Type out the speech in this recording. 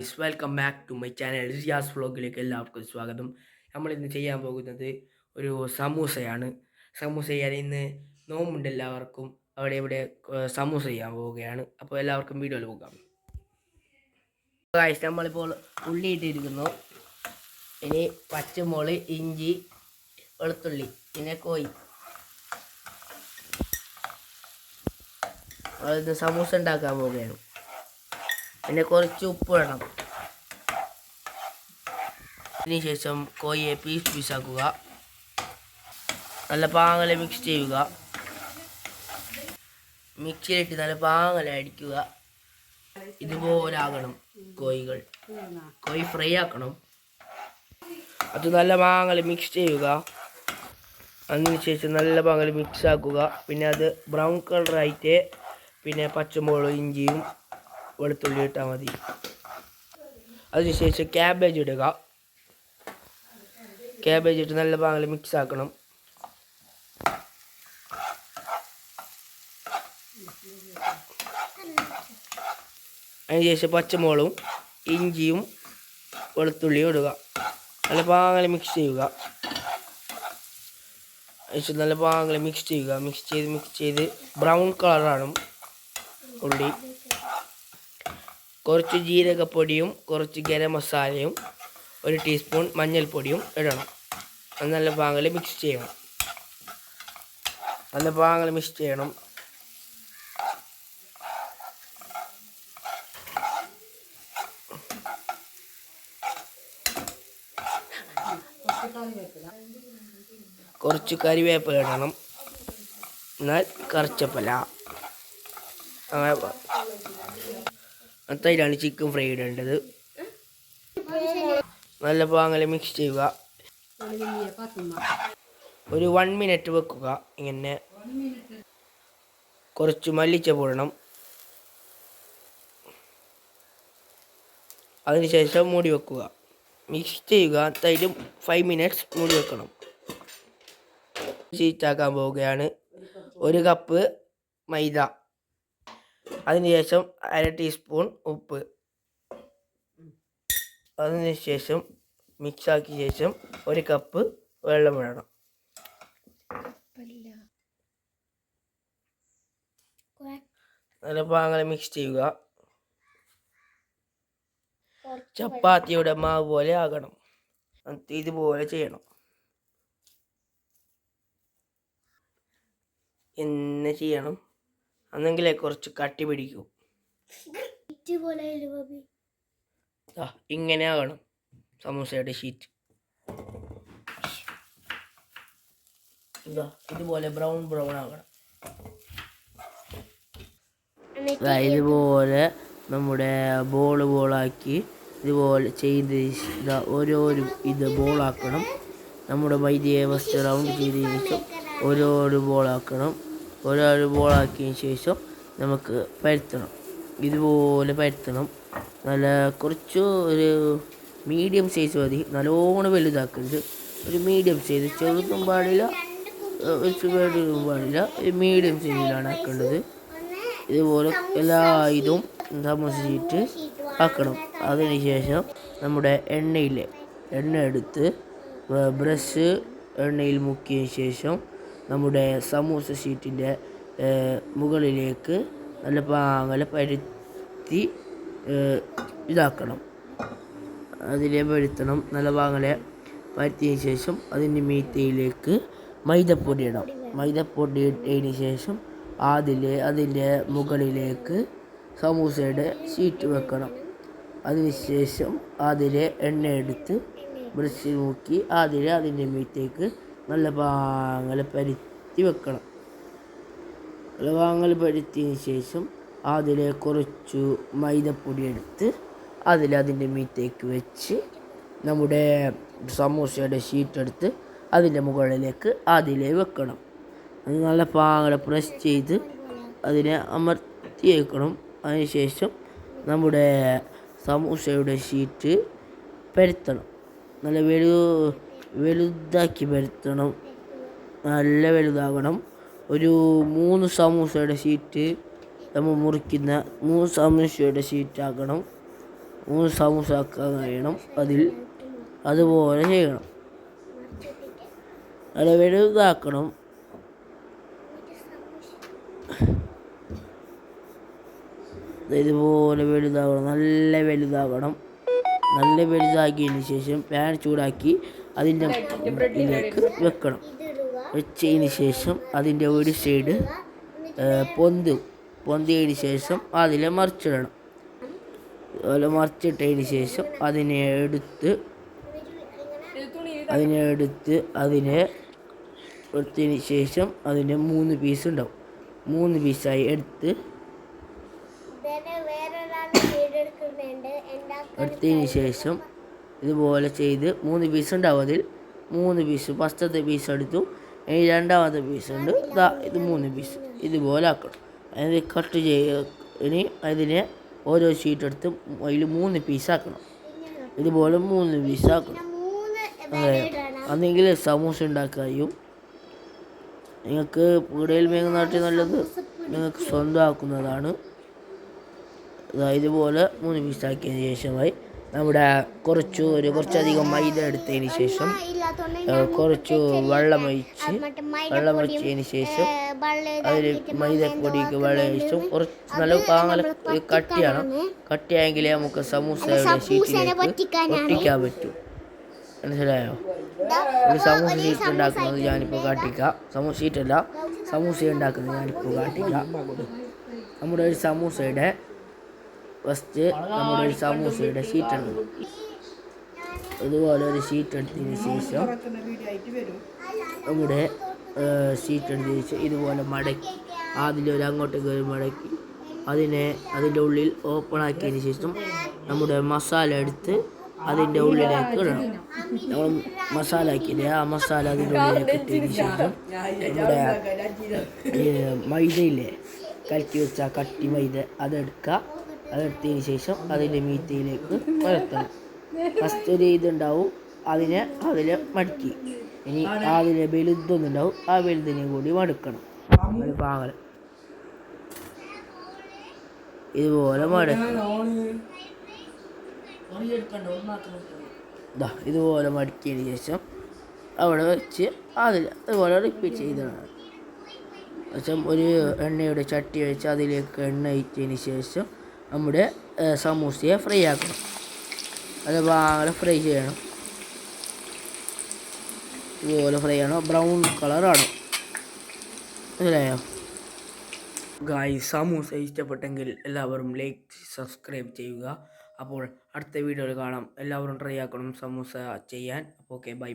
Welcome back to my channel Riyas വ്ളോഗിലേക്ക് എല്ലാവർക്കും സ്വാഗതം. നമ്മളിന്ന് ചെയ്യാൻ പോകുന്നത് ഒരു സമൂസയാണ്. സമൂസ ചെയ്യാൻ ഇന്ന് നോമ്പുണ്ട് എല്ലാവർക്കും. അവിടെ ഇവിടെ സമൂസ ചെയ്യാൻ പോവുകയാണ്. അപ്പോൾ എല്ലാവർക്കും വീഡിയോയിൽ പോകാം. നമ്മളിപ്പോൾ ഉള്ളി ഇട്ടിരിക്കുന്നു. ഇനി പച്ചമുളക്, ഇഞ്ചി, വെളുത്തുള്ളി, പിന്നെ കോഴി. അതിന് സമൂസ ഉണ്ടാക്കാൻ പോവുകയാണ്. പിന്നെ കുറച്ച് ഉപ്പ് വേണം. അതിനുശേഷം കോഴിയെ പീസാക്കുക. നല്ല പാങ്ങലെ മിക്സ് ചെയ്യുക. മിക്സിയിലിട്ട് നല്ല പാങ്ങലെ അടിക്കുക. ഇതുപോലെ ആകണം കോഴി ഫ്രൈ ആക്കണം. അത് നല്ല പാങ്ങലെ മിക്സ് ചെയ്യുക. അതിനുശേഷം നല്ല പാങ്ങലെ മിക്സ് ആക്കുക. പിന്നെ അത് ബ്രൗൺ കളറായിട്ട് പിന്നെ പച്ചമുളകും ഇഞ്ചിയും വെളുത്തുള്ളി ഇട്ടാൽ മതി. അതിനുശേഷം ക്യാബേജ് ഇടുക. ക്യാബേജ് ഇട്ട് നല്ല പാങ്ങൽ മിക്സ് ആക്കണം. അതിനുശേഷം പച്ചമുളകും ഇഞ്ചിയും വെളുത്തുള്ളിയും ഇടുക. നല്ല പാങ്ങൽ മിക്സ് ചെയ്യുക. അതിനുശേഷം നല്ല പാങ്ങൽ മിക്സ് ചെയ്യുക. മിക്സ് ചെയ്ത് ബ്രൗൺ കളറാണ് ഉള്ളി. കുറച്ച് ജീരകപ്പൊടിയും കുറച്ച് ഗരം മസാലയും 1 ടീസ്പൂൺ മഞ്ഞൾപ്പൊടിയും ഇടണം. നല്ല പാങ്ങൽ മിക്സ് ചെയ്യണം. കുറച്ച് കറിവേപ്പില ഇടണം. എന്നാൽ കറിച്ചപ്പല അതിലാണ് ചിക്കൻ ഫ്രൈ ഇടേണ്ടത്. നല്ല പാങ്ങൽ മിക്സ് ചെയ്യുക. ഒരു 1 മിനിറ്റ് വെക്കുക. ഇങ്ങനെ കുറച്ച് മല്ലിച്ചപ്പ് ഇടണം. അതിനുശേഷം മൂടി വെക്കുക. മിക്സ് ചെയ്യുക. തൈരും 5 മിനിറ്റ്സ് മൂടി വെക്കണം. ചീറ്റാക്കാൻ പോവുകയാണ്. 1 കപ്പ് മൈദ. അതിനുശേഷം 1/2 ടീസ്പൂൺ ഉപ്പ്. അതിനുശേഷം മിക്സാക്കിയ ശേഷം 1 കപ്പ് വെള്ളം ഇടണം. നല്ല പാങ്ങൽ മിക്സ് ചെയ്യുക. ചപ്പാത്തിയുടെ മാവ് പോലെ ആകണം. ഇതുപോലെ ചെയ്യണം. എന്നെ ചെയ്യണം. അന്നെങ്കിലേ കുറച്ച് കട്ടി പിടിക്കൂ. ഇങ്ങനെ ആകണം സമൂസയുടെ ഷീറ്റ്. ഇതുപോലെ ബ്രൗൺ ആകണം. ഇതുപോലെ നമ്മുടെ ബോളാക്കി ഇതുപോലെ ചെയ്ത് ഓരോരോ ബോളാക്കണം. നമ്മുടെ മൈദയെ ഫസ്റ്റ് റൗണ്ട് ചെയ്തതിന് ശേഷം ഓരോരോ ബോളാക്കണം. ഓരോരോ ബോളാക്കിയതിന് ശേഷം നമുക്ക് പരത്തണം. ഇതുപോലെ പരത്തണം. നല്ല കുറച്ച് ഒരു മീഡിയം സൈസ് മതി. നല്ലോണം വലുതാക്കരുത്. ഒരു മീഡിയം സൈസ്, ചെറുതും പാടില്ല വലുതും പാടില്ല. ഒരു മീഡിയം സൈസിലാണ് ആക്കേണ്ടത്. ഇതുപോലെ എല്ലാ ഇതും സമൂസ ഷീറ്റ് ആക്കണം. അതിനുശേഷം നമ്മുടെ എണ്ണ എടുത്ത് ബ്രഷ് എണ്ണയിൽ മുക്കിയതിന് ശേഷം നമ്മുടെ സമൂസ ഷീറ്റിൻ്റെ മുകളിലേക്ക് നല്ല പാങ്ങല പരത്തി ഇതാക്കണം. അതിലെ പരത്തണം. നല്ല പാങ്ങലെ പരത്തിയതിന് ശേഷം അതിൻ്റെ മീത്തയിലേക്ക് മൈദപ്പൊടി ഇടാം. മൈദപ്പൊടി ഇട്ടതിന് ശേഷം അതിൻ്റെ മുകളിലേക്ക് സമൂസയുടെ ഷീറ്റ് വെക്കണം. അതിനുശേഷം അതിലെ എണ്ണ എടുത്ത് ബ്രഷ് നോക്കി അതിൻ്റെ മീത്തേക്ക് നല്ല പാങ്ങൽ പരത്തി വെക്കണം. നല്ല പാങ്ങൽ പരത്തിയതിന് ശേഷം അതിലെ കുറച്ചു മൈദപ്പൊടി എടുത്ത് അതിൻ്റെ മീത്തേക്ക് വെച്ച് നമ്മുടെ സമൂസയുടെ ഷീറ്റ് എടുത്ത് അതിൻ്റെ മുകളിലേക്ക് അതിലെ വെക്കണം. അത് നല്ല പാങ്ങൽ പ്രസ് ചെയ്ത് അതിനെ അമർത്തി വെക്കണം. അതിനുശേഷം നമ്മുടെ സമൂസയുടെ ഷീറ്റ് പരത്തണം. നല്ല വലുതാക്കി പരത്തണം. നല്ല വലുതാകണം. ഒരു 3 സമൂസയുടെ ഷീറ്റ് നമ്മൾ മുറിക്കുന്ന 3 സമൂസയുടെ ഷീറ്റാക്കണം. 3 സമൂസ ആക്കാൻ കഴിയണം. അതുപോലെ ചെയ്യണം. നല്ല വലുതാക്കണം. ഇതുപോലെ വലുതാകണം, നല്ല വലുതാകണം. നല്ല വലുതാക്കിയതിന് ശേഷം പാൻ ചൂടാക്കി അതിൻ്റെ ഇതിലേക്ക് വെക്കണം. വെച്ചതിന് ശേഷം അതിൻ്റെ ഒരു സൈഡ് പൊന്തിയതിന് ശേഷം അതിൽ മറിച്ചിടണം. അതുപോലെ മറിച്ചിട്ടതിന് ശേഷം അതിനെ എടുത്തതിന് ശേഷം അതിൻ്റെ 3 പീസ് ഉണ്ടാവും. 3 പീസായി എടുത്തതിന് ശേഷം ഇതുപോലെ ചെയ്ത് 3 പീസ് ഉണ്ടാവും. അതിൽ 3 പീസ് ഫസ്റ്റത്തെ പീസ് എടുത്തു. ഇനി രണ്ടാമത്തെ പീസ് ഉണ്ട്. ഇത് 3 പീസ് ഇതുപോലെ ആക്കണം. അതിന് കട്ട് ഇനി അതിനെ ഓരോ ഷീറ്റ് എടുത്ത് അതിൽ 3 പീസാക്കണം. ഇതുപോലെ 3 പീസാക്കണം. അന്നെങ്കിൽ സമൂസ ഉണ്ടാക്കാൻ കഴിയും. നിങ്ങൾക്ക് പീടികയിൽ മേങ്ങുന്നാട്ടിൽ നല്ലത് നിങ്ങൾക്ക് സ്വന്തമാക്കുന്നതാണ്. ഇതുപോലെ 3 പീസാക്കിയതിന് ശേഷമായി നമ്മുടെ കുറച്ചധികം മൈദ എടുത്തതിന് ശേഷം കുറച്ച് വെള്ളമൊഴിച്ചതിന് ശേഷം അതിൽ മൈദപ്പൊടിക്ക് വെള്ളമൊഴിച്ചു കുറച്ച് നല്ല കട്ടിയായെങ്കിലേ നമുക്ക് സമൂസയുടെ ഷീറ്റിലേക്ക് ഒട്ടിക്കാൻ പറ്റും. മനസ്സിലായോ? ഒരു സമൂസ ഷീറ്റ് ഉണ്ടാക്കുന്നത് ഞാനിപ്പോൾ കാട്ടിക്കാം. സമൂസ ഷീറ്റല്ല, സമൂസ ഉണ്ടാക്കുന്നത് ഞാനിപ്പോൾ കാട്ടിക്കാം. നമ്മുടെ ഒരു സമൂസയുടെ ഷീറ്റ് ഉണ്ട്. ഇതുപോലെ ഒരു ഷീറ്റ് എടുത്തതിന് ശേഷം ഇതുപോലെ മടക്കി അതിലൊരു അങ്ങോട്ടേക്ക് മടക്കി അതിൻ്റെ ഉള്ളിൽ ഓപ്പൺ ആക്കിയതിന് ശേഷം നമ്മുടെ മസാല എടുത്ത് അതിൻ്റെ ഉള്ളിലേക്ക് ഇടണം. നമ്മൾ മസാല ആക്കിയില്ലേ, ആ മസാല അതിൻ്റെ ഉള്ളിലേക്ക് ഇട്ടതിന് ശേഷം നമ്മുടെ മൈദയില്ലേ, കലക്കി വെച്ച കട്ടി മൈദ അതെടുത്തതിന് ശേഷം അതിൻ്റെ മീത്തയിലേക്ക് പരത്തണം. ഫസ്റ്റ് ഒരു ഇതുണ്ടാവും, അതിൽ മടക്കി. ഇനി അതിലെ വലുതൊന്നുണ്ടാവും, ആ വലുതിനെ കൂടി മടക്കണം. അത് പാകൽ ഇതുപോലെ മടക്കണം. ഇതുപോലെ മടക്കിയതിന് ശേഷം അവിടെ വെച്ച് അതുപോലെ റിപ്പീറ്റ് ചെയ്തതാണ്. ഒരു എണ്ണയുടെ ചട്ടി വെച്ച് അതിലേക്ക് എണ്ണ ഒഴിച്ചതിന് ശേഷം നമ്മുടെ സമൂസയെ ഫ്രൈ ആക്കണം. അത് പാകലെ ഫ്രൈ ചെയ്യണം. ഇതുപോലെ ഫ്രൈ ചെയ്യണം. ബ്രൗൺ കളറാണ്. മനസ്സിലായോ? ഗായ്സ്, സമൂസ ഇഷ്ടപ്പെട്ടെങ്കിൽ എല്ലാവരും ലൈക്ക് സബ്സ്ക്രൈബ് ചെയ്യുക. അപ്പോൾ അടുത്ത വീഡിയോയിൽ കാണാം. എല്ലാവരും ട്രൈ ആക്കണം സമൂസ ചെയ്യാൻ. Okay, by.